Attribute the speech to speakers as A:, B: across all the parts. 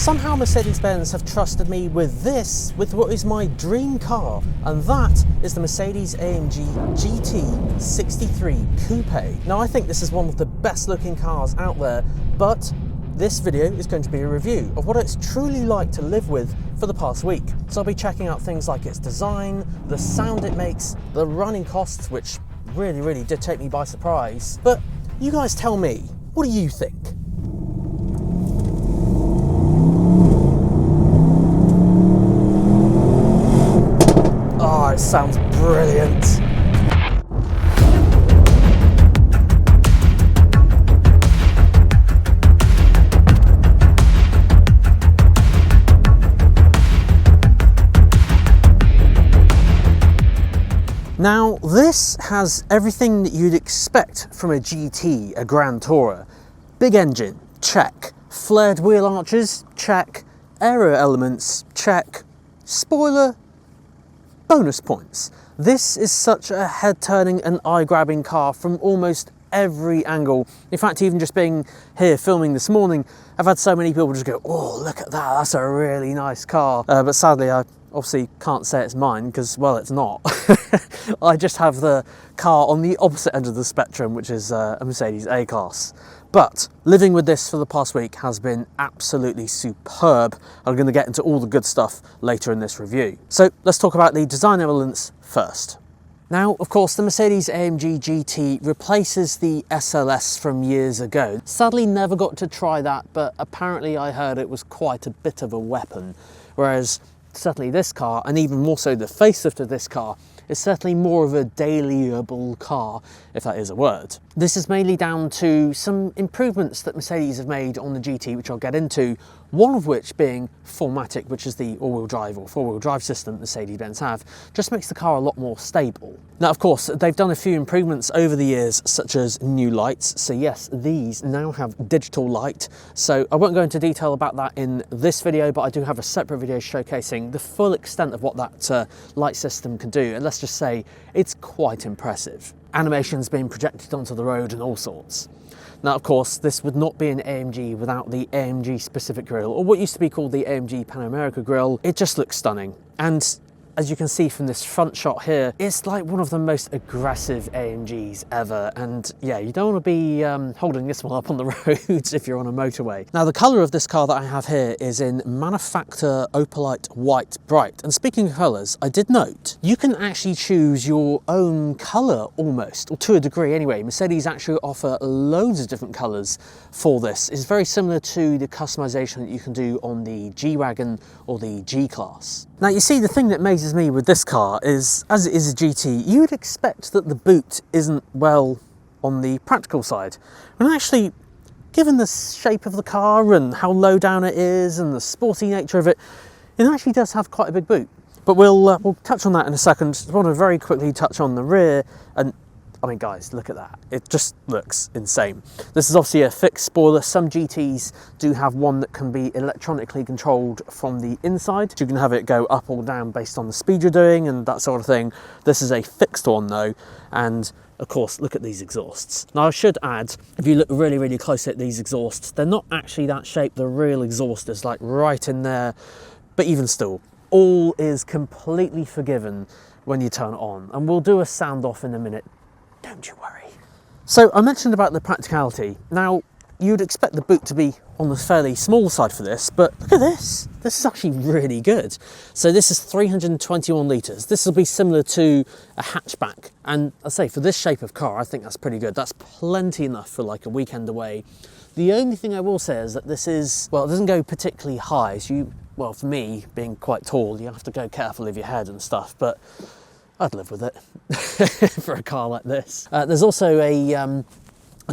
A: somehow Mercedes-Benz have trusted me with what is my dream car, and that is the Mercedes-AMG GT63 Coupe. Now, I think this is one of the best looking cars out there, but this video is going to be a review of what it's truly like to live with for the past week. So I'll be checking out things like its design, the sound it makes, the running costs, which really did take me by surprise. But you guys tell me, what do you think? Oh, it sounds brilliant. Now, this has everything that you'd expect from a GT, a Grand Tourer. Big engine, check. Flared wheel arches, check. Aero elements, check. Spoiler, bonus points. This is such a head-turning and eye-grabbing car from almost every angle. In fact, even just being here filming this morning, I've had so many people just go, oh, look at that, that's a really nice car. But sadly, I obviously can't say it's mine because, well, it's not. I just have the car on the opposite end of the spectrum, which is a Mercedes A-Class. But living with this for the past week has been absolutely superb. I'm going to get into all the good stuff later in this review. So let's talk about the design elements first. Now, of course, the Mercedes-AMG GT replaces the SLS from years ago. Sadly, never got to try that, but apparently I heard it was quite a bit of a weapon. Whereas certainly this car, and even more so the facelift of this car, is certainly more of a dailyable car, if that is a word. This is mainly down to some improvements that Mercedes have made on the GT, which I'll get into, one of which being 4MATIC, which is the all-wheel drive or four-wheel drive system that Mercedes-Benz have, just makes the car a lot more stable. Now, of course, they've done a few improvements over the years, such as new lights. So yes, these now have digital light. So I won't go into detail about that in this video, but I do have a separate video showcasing the full extent of what that light system can do. And let's just say it's quite impressive. Animations being projected onto the road and all sorts. Now, of course, this would not be an AMG without the AMG specific grille, or what used to be called the AMG Pan America grille. It just looks stunning. And as you can see from this front shot here, it's like one of the most aggressive AMGs ever. And yeah, you don't want to be holding this one up on the roads if you're on a motorway. Now, the colour of this car that I have here is in Manufacture Opalite White Bright. And speaking of colours, I did note, you can actually choose your own colour almost, or to a degree anyway. Mercedes actually offer loads of different colours for this. It's very similar to the customisation that you can do on the G-Wagon or the G-Class. Now, you see, the thing that amazes me with this car is, as it is a GT, you would expect that the boot isn't, well, on the practical side. And actually, given the shape of the car and how low down it is and the sporty nature of it, it actually does have quite a big boot. But we'll touch on that in a second. I want to very quickly touch on the rear, and I mean, guys, look at that. It just looks insane. This is obviously a fixed spoiler. Some GTs do have one that can be electronically controlled from the inside. You can have it go up or down based on the speed you're doing and that sort of thing. This is a fixed one though. And of course, look at these exhausts. Now, I should add, if you look really close at these exhausts, they're not actually that shape. The real exhaust is like right in there. But even still, all is completely forgiven when you turn it on. And we'll do a sound off in a minute. Don't you worry. So I mentioned about the practicality. Now, you'd expect the boot to be on the fairly small side for this, but look at this. This is actually really good. So this is 321 litres. This will be similar to a hatchback. And I say, for this shape of car, I think that's pretty good. That's plenty enough for like a weekend away. The only thing I will say is that this is, well, it doesn't go particularly high. So well, for me, being quite tall, you have to go careful of your head and stuff, but I'd live with it for a car like this. There's also a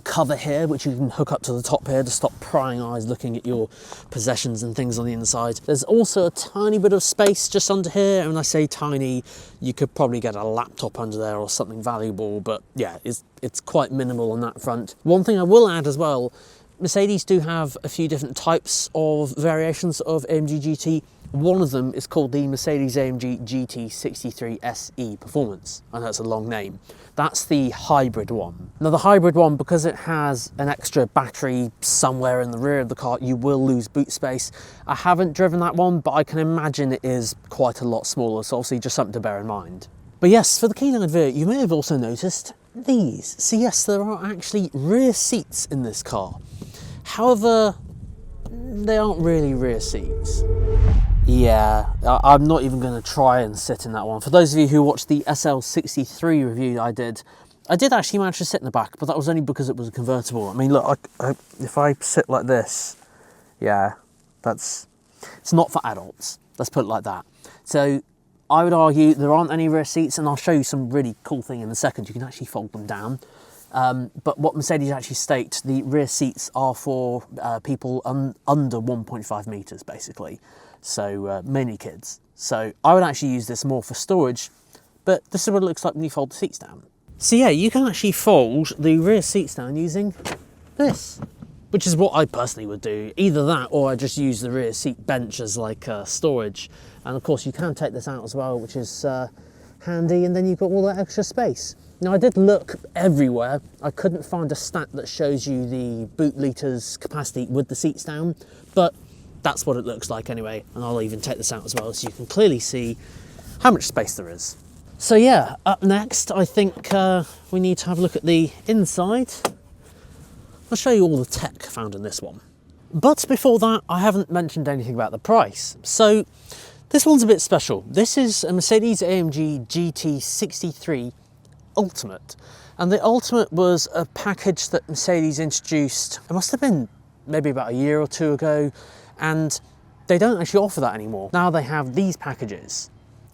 A: cover here, which you can hook up to the top here to stop prying eyes looking at your possessions and things on the inside. There's also a tiny bit of space just under here. And when I say tiny, you could probably get a laptop under there or something valuable, but yeah, it's quite minimal on that front. One thing I will add as well, Mercedes do have a few different types of variations of AMG GT. One of them is called the Mercedes-AMG GT63 SE Performance. I know it's a long name. That's the hybrid one. Now the hybrid one, because it has an extra battery somewhere in the rear of the car, you will lose boot space. I haven't driven that one, but I can imagine it is quite a lot smaller, so obviously just something to bear in mind. But yes, for the keen advert, you may have also noticed these. So yes, there are actually rear seats in this car. However, they aren't really rear seats. Yeah, I'm not even going to try and sit in that one. For those of you who watched the SL63 review I did actually manage to sit in the back, but that was only because it was a convertible. I mean, look, if I sit like this, yeah, it's not for adults. Let's put it like that. So I would argue there aren't any rear seats, and I'll show you some really cool thing in a second. You can actually fold them down. But what Mercedes actually state, the rear seats are for people under 1.5 metres, basically. So mainly kids. So I would actually use this more for storage, but this is what it looks like when you fold the seats down. So yeah, you can actually fold the rear seats down using this, which is what I personally would do. Either that, or I just use the rear seat bench as like storage. And of course you can take this out as well, which is handy, and then you've got all that extra space. Now I did look everywhere. I couldn't find a stat that shows you the boot litres capacity with the seats down, but that's what it looks like anyway. And I'll even take this out as well so you can clearly see how much space there is. So yeah, up next I think we need to have a look at the inside. I'll show you all the tech found in this one. But before that, I haven't mentioned anything about the price. So this one's a bit special. This is a Mercedes-AMG GT63 Ultimate. And the Ultimate was a package that Mercedes introduced, it must have been maybe about a year or two ago, and they don't actually offer that anymore. Now they have these packages.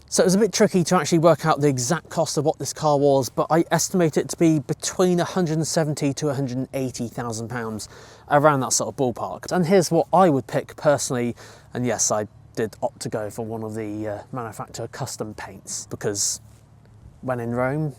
A: So it was a bit tricky to actually work out the exact cost of what this car was, but I estimate it to be between 170 to 180,000 pounds, around that sort of ballpark. And here's what I would pick personally, and yes, I did opt to go for one of the manufacturer custom paints, because when in Rome,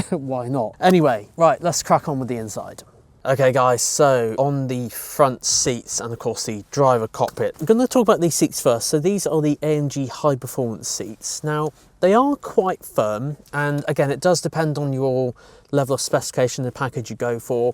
A: why not? Anyway, right, let's crack on with the inside. Okay guys, so on the front seats and of course the driver cockpit, I'm going to talk about these seats first. So these are the AMG high performance seats. Now they are quite firm, and again it does depend on your level of specification, the package you go for.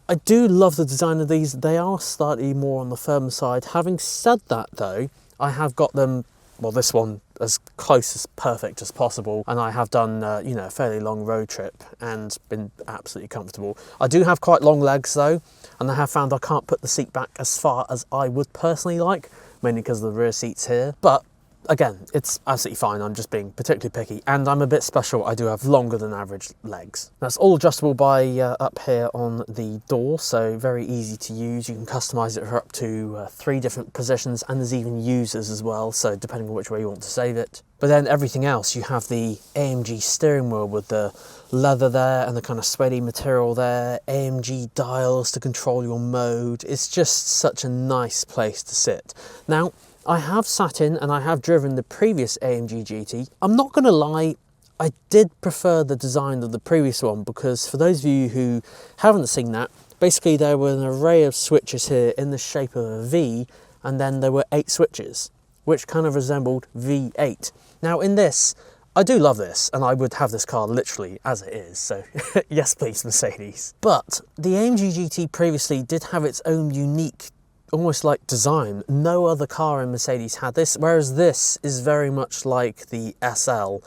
A: I do love the design of these. They are slightly more on the firm side. Having said that though, I have got them, well, this one as close as perfect as possible, and I have done you know, a fairly long road trip and been absolutely comfortable. I do have quite long legs though, and I have found I can't put the seat back as far as I would personally like, mainly because of the rear seats here, but again, it's absolutely fine. I'm just being particularly picky, and I'm a bit special. I do have longer than average legs. That's all adjustable by up here on the door, so very easy to use. You can customize it for up to 3 different positions, and there's even users as well, so depending on which way you want to save it. But then everything else, you have the AMG steering wheel with the leather there and the kind of sweaty material there, AMG dials to control your mode. It's just such a nice place to sit. Now, I have sat in and I have driven the previous AMG GT. I'm not going to lie, I did prefer the design of the previous one, because for those of you who haven't seen that, basically there were an array of switches here in the shape of a V, and then there were 8 switches, which kind of resembled V8. Now in this, I do love this, and I would have this car literally as it is, so yes please Mercedes. But the AMG GT previously did have its own unique, almost like design. No other car in Mercedes had this, whereas this is very much like the SL.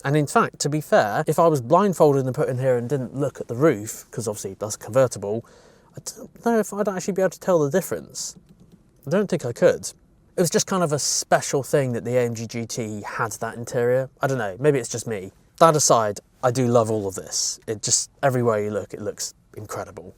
A: And in fact, to be fair, if I was blindfolded and put in here and didn't look at the roof, because obviously that's convertible, I don't know if I'd actually be able to tell the difference. I don't think I could. It was just kind of a special thing that the AMG GT had that interior. I don't know, maybe it's just me. That aside, I do love all of this. It just, everywhere you look, it looks incredible.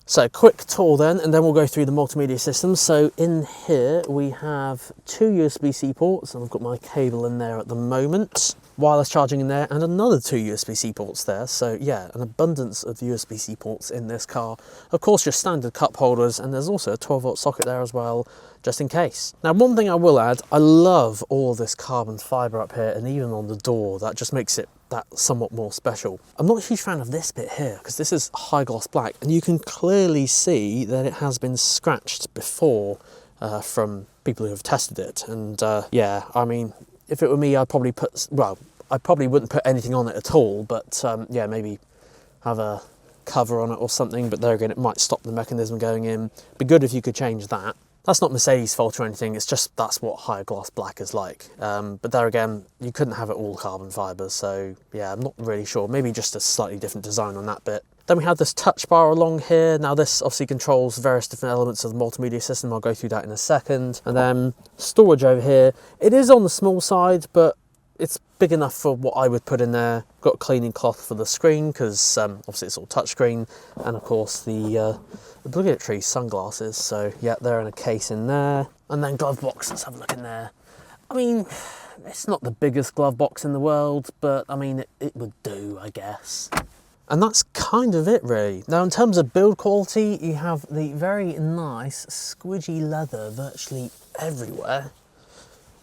A: So quick tour then, and then we'll go through the multimedia system. So in here we have 2 USB-C ports, and I've got my cable in there at the moment. Wireless charging in there, and another 2 USB-C ports there. So yeah, an abundance of USB-C ports in this car. Of course your standard cup holders, and there's also a 12-volt socket there as well, just in case. Now one thing I will add, I love all of this carbon fibre up here, and even on the door, that just makes it that somewhat more special. I'm not a huge fan of this bit here, because this is high gloss black, and you can clearly see that it has been scratched before from people who have tested it. And yeah, I mean, if it were me, I'd probably put, well, I probably wouldn't put anything on it at all, but yeah, maybe have a cover on it or something. But there again, it might stop the mechanism going in. Be good if you could change that. That's not Mercedes' fault or anything, it's just that's what higher gloss black is like. But there again, you couldn't have it all carbon fibre, so yeah, I'm not really sure. Maybe just a slightly different design on that bit. Then we have this touch bar along here. Now this obviously controls various different elements of the multimedia system. I'll go through that in a second. And then storage over here. It is on the small side, but it's big enough for what I would put in there. Got a cleaning cloth for the screen, because obviously it's all touchscreen. And of course the obligatory sunglasses. So yeah, they're in a case in there. And then glove box, let's have a look in there. I mean, it's not the biggest glove box in the world, but I mean, it would do, I guess. And that's kind of it really. Now in terms of build quality, you have the very nice squidgy leather virtually everywhere.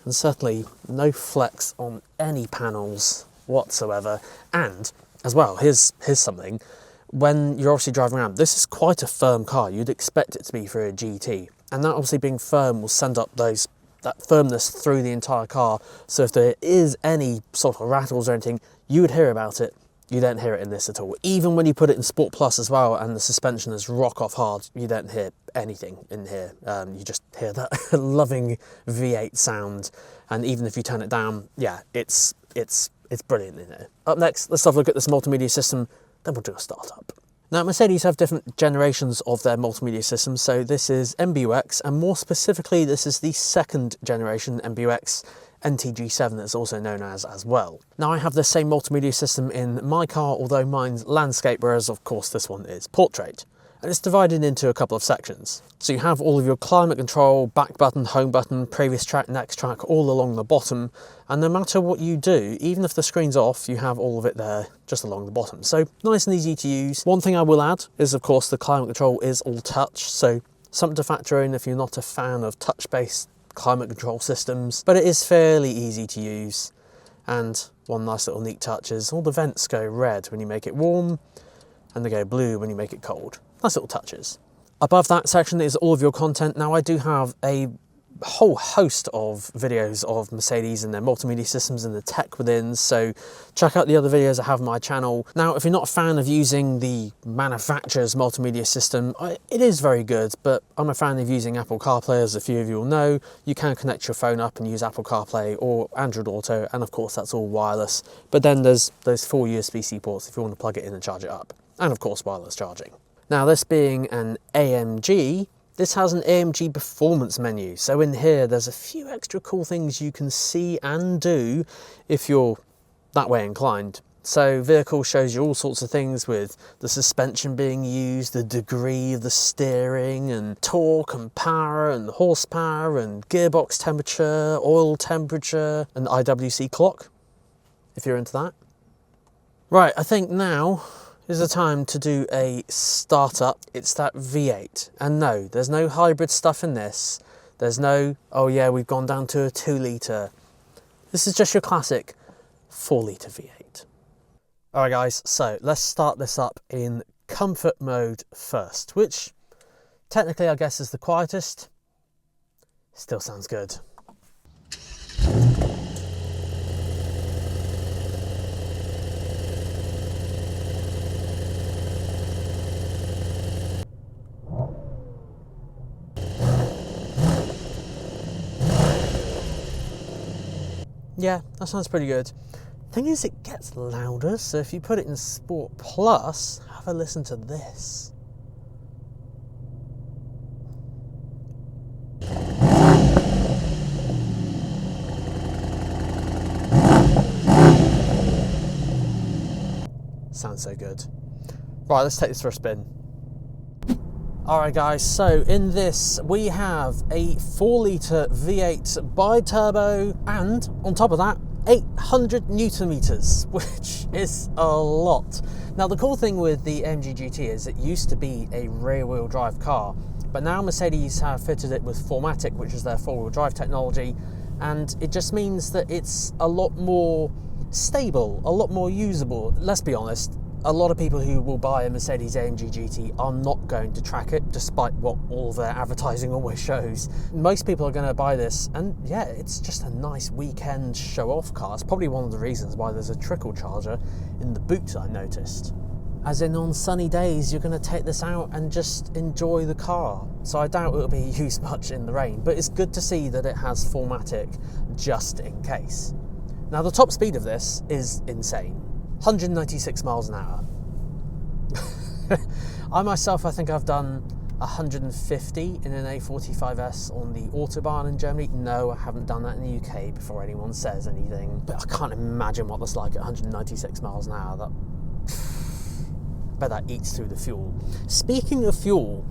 A: And certainly no flex on any panels whatsoever. And as well, here's something. When you're obviously driving around, this is quite a firm car. You'd expect it to be for a GT. And that obviously being firm will send up that firmness through the entire car. So if there is any sort of rattles or anything, you would hear about it. You don't hear it in this at all. Even when you put it in Sport Plus as well and the suspension is rock off hard, you don't hear anything in here. You just hear that loving V8 sound. And even if you turn it down, yeah, it's brilliant in here. Up next, let's have a look at this multimedia system, then we'll do a startup. Now Mercedes have different generations of their multimedia systems. So this is MBUX, and more specifically, this is the second generation MBUX. NTG7 is also known as well. Now I have the same multimedia system in my car, although mine's landscape, whereas of course this one is portrait. And it's divided into a couple of sections. So you have all of your climate control, back button, home button, previous track, next track, all along the bottom. And no matter what you do, even if the screen's off, you have all of it there just along the bottom. So nice and easy to use. One thing I will add is of course the climate control is all touch. So something to factor in if you're not a fan of touch-based climate control systems, but it is fairly easy to use. And one nice little neat touch is all the vents go red when you make it warm, and they go blue when you make it cold. Nice little touches. Above that section is all of your content. Now I do have a whole host of videos of Mercedes and their multimedia systems and the tech within, so check out the other videos I have on my channel. Now if you're not a fan of using the manufacturer's multimedia system, it is very good, but I'm a fan of using Apple CarPlay, as a few of you will know. You can connect your phone up and use Apple CarPlay or Android Auto, and of course that's all wireless, but then there's those 4 USB-C ports if you want to plug it in and charge it up, and of course wireless charging. Now this being an AMG, this has an AMG performance menu. So in here, there's a few extra cool things you can see and do if you're that way inclined. So vehicle shows you all sorts of things with the suspension being used, the degree of the steering, and torque and power and horsepower and gearbox temperature, oil temperature, and IWC clock, if you're into that. Right, I think now is the time to do a startup. It's that V8, and no, there's no hybrid stuff in this. There's no, oh yeah, we've gone down to a 2 litre. This is just your classic 4 litre V8. All right guys, so let's start this up in comfort mode first, which technically I guess is the quietest. Still sounds good. Yeah, that sounds pretty good. Thing is, it gets louder, so if you put it in Sport Plus, have a listen to this. Sounds so good. Right, let's take this for a spin. Alright guys, so in this we have a 4 litre V8 bi-turbo, and on top of that 800 Newton meters, which is a lot. Now the cool thing with the AMG GT is it used to be a rear wheel drive car, but now Mercedes have fitted it with 4MATIC, which is their 4-wheel drive technology, and it just means that it's a lot more stable, a lot more usable. Let's be honest, a lot of people who will buy a Mercedes-AMG GT are not going to track it, despite what all their advertising always shows. Most people are going to buy this, and yeah, it's just a nice weekend show-off car. It's probably one of the reasons why there's a trickle charger in the boot, I noticed. As in, on sunny days, you're going to take this out and just enjoy the car. So I doubt it'll be used much in the rain, but it's good to see that it has 4MATIC just in case. Now, the top speed of this is insane. 196 miles an hour. I myself, I think I've done 150 in an A45S on the Autobahn in Germany. No, I haven't done that in the UK before anyone says anything. But I can't imagine what that's like at 196 miles an hour. I bet that eats through the fuel. Speaking of fuel,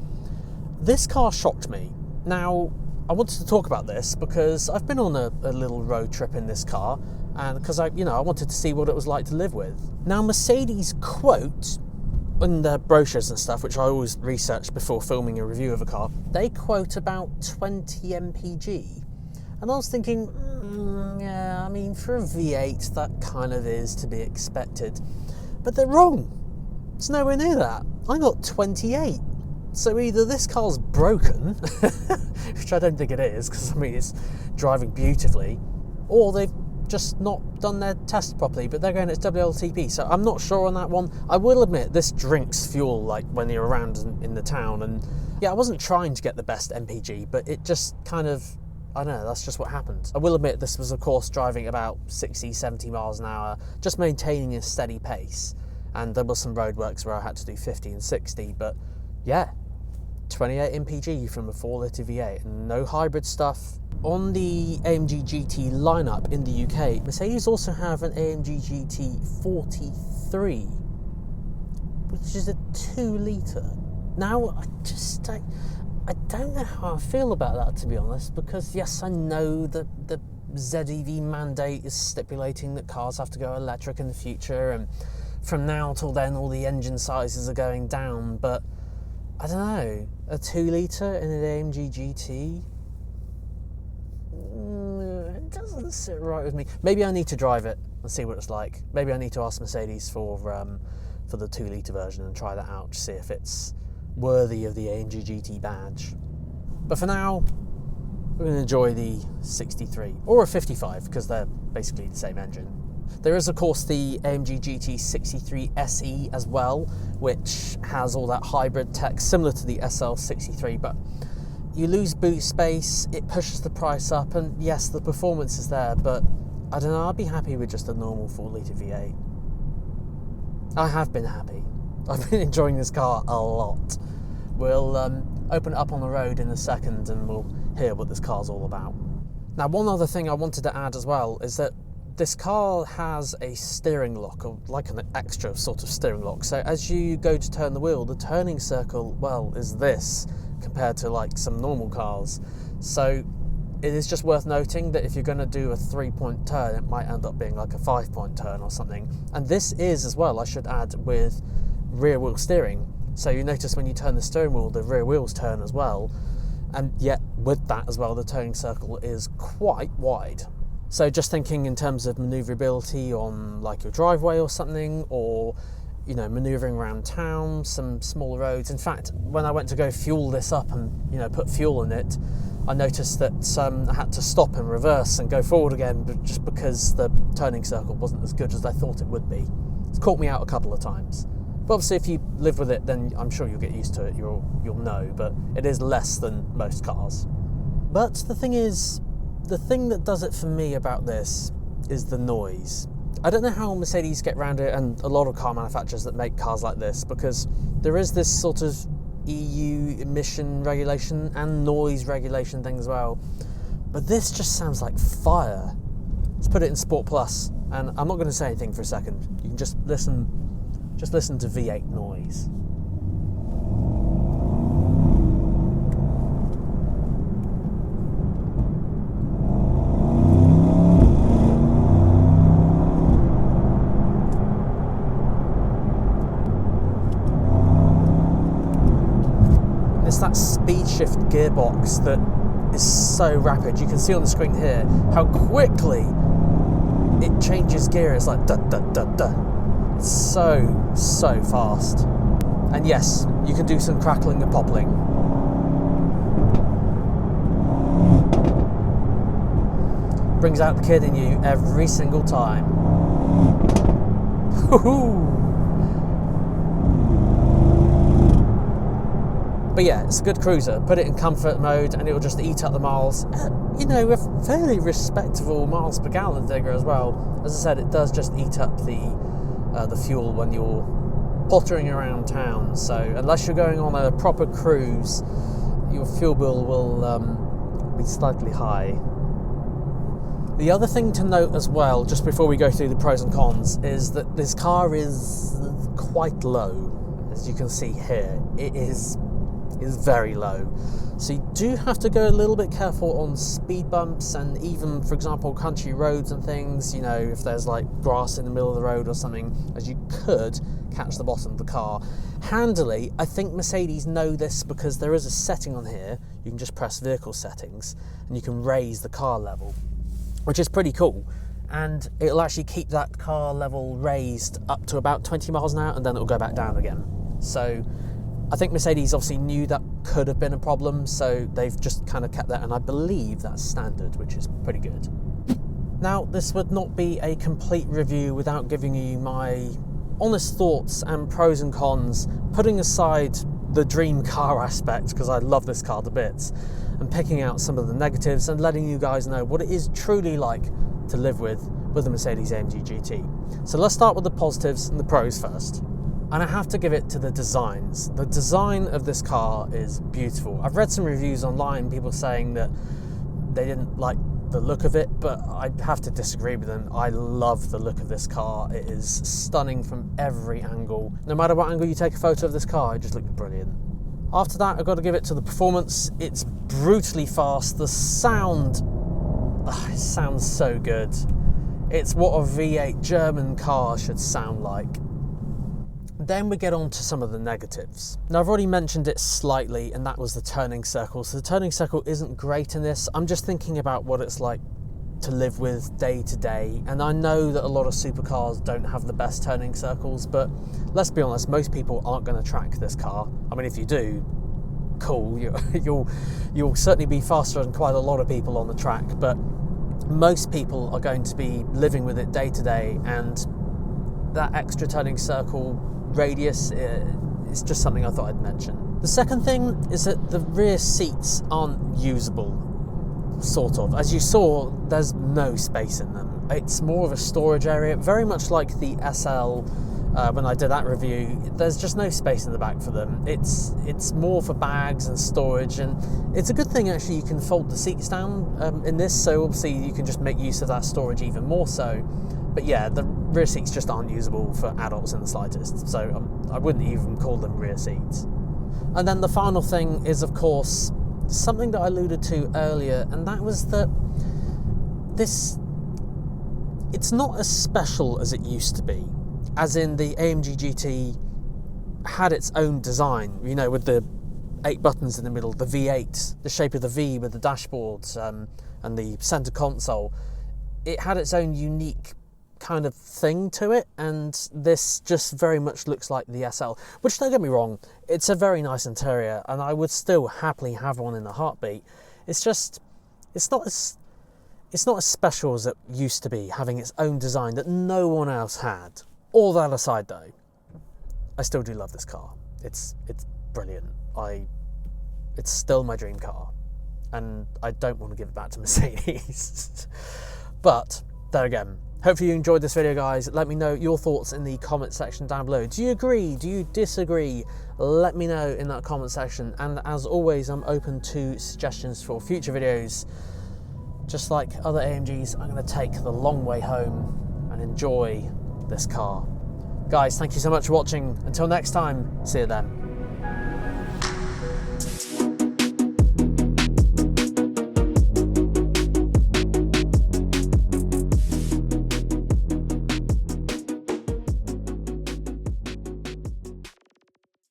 A: this car shocked me. Now, I wanted to talk about this because I've been on a little road trip in this car, and because I wanted to see what it was like to live with. Now, Mercedes quote in their brochures and stuff, which I always research before filming a review of a car, they quote about 20 mpg. And I was thinking, yeah, I mean, for a V8, that kind of is to be expected. But they're wrong. It's nowhere near that. I got 28. So either this car's broken, which I don't think it is, because I mean, it's driving beautifully, or they've just not done their test properly, but they're going it's WLTP, so I'm not sure on that one. I will admit, this drinks fuel like when you're around in the town, and yeah, I wasn't trying to get the best MPG, but it just kind of, I don't know, that's just what happened. I will admit this was, of course, driving about 60, 70 miles an hour, just maintaining a steady pace, and there was some roadworks where I had to do 50 and 60, but yeah, 28 mpg from a 4-litre V8, and no hybrid stuff. On the AMG GT lineup in the UK, Mercedes also have an AMG GT 43, which is a 2-litre. Now, I don't know how I feel about that, to be honest, because yes, I know that the ZEV mandate is stipulating that cars have to go electric in the future, and from now till then all the engine sizes are going down, but I don't know, a 2-litre in an AMG GT? It doesn't sit right with me. Maybe I need to drive it and see what it's like. Maybe I need to ask Mercedes for the 2-litre version and try that out to see if it's worthy of the AMG GT badge. But for now, we're going to enjoy the 63 or a 55 because they're basically the same engine. There is, of course, the AMG GT 63 SE as well, which has all that hybrid tech similar to the SL63, but you lose boot space, it pushes the price up, and yes, the performance is there, but I don't know, I'd be happy with just a normal 4-litre V8. I have been happy. I've been enjoying this car a lot. We'll open it up on the road in a second and we'll hear what this car's all about. Now, one other thing I wanted to add as well is that this car has a steering lock, or like an extra sort of steering lock. So as you go to turn the wheel, the turning circle, well, is this compared to like some normal cars. So it is just worth noting that if you're going to do a 3-point turn, it might end up being like a 5-point turn or something. And this is as well, I should add, with rear wheel steering. So you notice when you turn the steering wheel, the rear wheels turn as well. And yet with that as well, the turning circle is quite wide. So just thinking in terms of manoeuvrability on like your driveway or something, or manoeuvring around town, some smaller roads. In fact, when I went to go fuel this up and put fuel in it, I noticed that I had to stop and reverse and go forward again, but just because the turning circle wasn't as good as I thought it would be. It's caught me out a couple of times. But obviously, if you live with it, then I'm sure you'll get used to it. You'll know, but it is less than most cars. But the thing is, the thing that does it for me about this is the noise. I don't know how Mercedes get around it, and a lot of car manufacturers that make cars like this, because there is this sort of EU emission regulation and noise regulation thing as well. But this just sounds like fire. Let's put it in Sport Plus, and I'm not going to say anything for a second. You can just listen to V8 noise. It's that speed shift gearbox that is so rapid. You can see on the screen here how quickly it changes gear. It's like da da da da. It's so fast. And yes, you can do some crackling and popping. Brings out the kid in you every single time. But yeah, it's a good cruiser. Put it in comfort mode and it will just eat up the miles. You know, a fairly respectable miles per gallon figure as well. As I said, it does just eat up the fuel when you're pottering around town. So unless you're going on a proper cruise, your fuel bill will be slightly high. The other thing to note as well, just before we go through the pros and cons, is that this car is quite low. As you can see here, it is very low. So you do have to go a little bit careful on speed bumps and even, for example, country roads and things, you know, if there's like grass in the middle of the road or something, as you could catch the bottom of the car. Handily, I think Mercedes know this because there is a setting on here. You can just press vehicle settings and you can raise the car level, which is pretty cool. And it'll actually keep that car level raised up to about 20 miles an hour and then it'll go back down again. So I think Mercedes obviously knew that could have been a problem, so they've just kind of kept that, and I believe that's standard, which is pretty good. Now, this would not be a complete review without giving you my honest thoughts and pros and cons, putting aside the dream car aspect, because I love this car to bits, and picking out some of the negatives and letting you guys know what it is truly like to live with the Mercedes-AMG GT. So let's start with the positives and the pros first. And I have to give it to the designs. The design of this car is beautiful. I've read some reviews online, people saying that they didn't like the look of it, but I have to disagree with them. I love the look of this car. It is stunning from every angle. No matter what angle you take a photo of this car, it just looks brilliant. After that, I've got to give it to the performance. It's brutally fast. The sound, it sounds so good. It's what a V8 German car should sound like. Then we get on to some of the negatives. Now, I've already mentioned it slightly, and that was the turning circle. So the turning circle isn't great in this. I'm just thinking about what it's like to live with day to day. And I know that a lot of supercars don't have the best turning circles, but let's be honest, most people aren't going to track this car. I mean, if you do, cool, you'll certainly be faster than quite a lot of people on the track, but most people are going to be living with it day to day, and that extra turning circle radius is just something I thought I'd mention. The second thing is that the rear seats aren't usable, sort of. As you saw, there's no space in them. It's more of a storage area, very much like the SL when I did that review. There's just no space in the back for them. It's more for bags and storage, and it's a good thing actually you can fold the seats down in this, so obviously you can just make use of that storage even more so. But yeah, the rear seats just aren't usable for adults in the slightest, so I wouldn't even call them rear seats. And then the final thing is, of course, something that I alluded to earlier, and that was that it's not as special as it used to be. As in, the AMG GT had its own design, you know, with the 8 buttons in the middle, the V8, the shape of the V with the dashboards and the center console. It had its own unique kind of thing to it, and this just very much looks like the SL, which, don't get me wrong, it's a very nice interior and I would still happily have one in a heartbeat. It's just, it's not as special as it used to be, having its own design that no one else had. All that aside though, I still do love this car. It's brilliant. It's still my dream car, and I don't want to give it back to Mercedes. But there again, hopefully you enjoyed this video, guys. Let me know your thoughts in the comment section down below. Do you agree? Do you disagree? Let me know in that comment section. And as always, I'm open to suggestions for future videos. Just like other AMGs, I'm going to take the long way home and enjoy this car. Guys, thank you so much for watching. Until next time, see you then.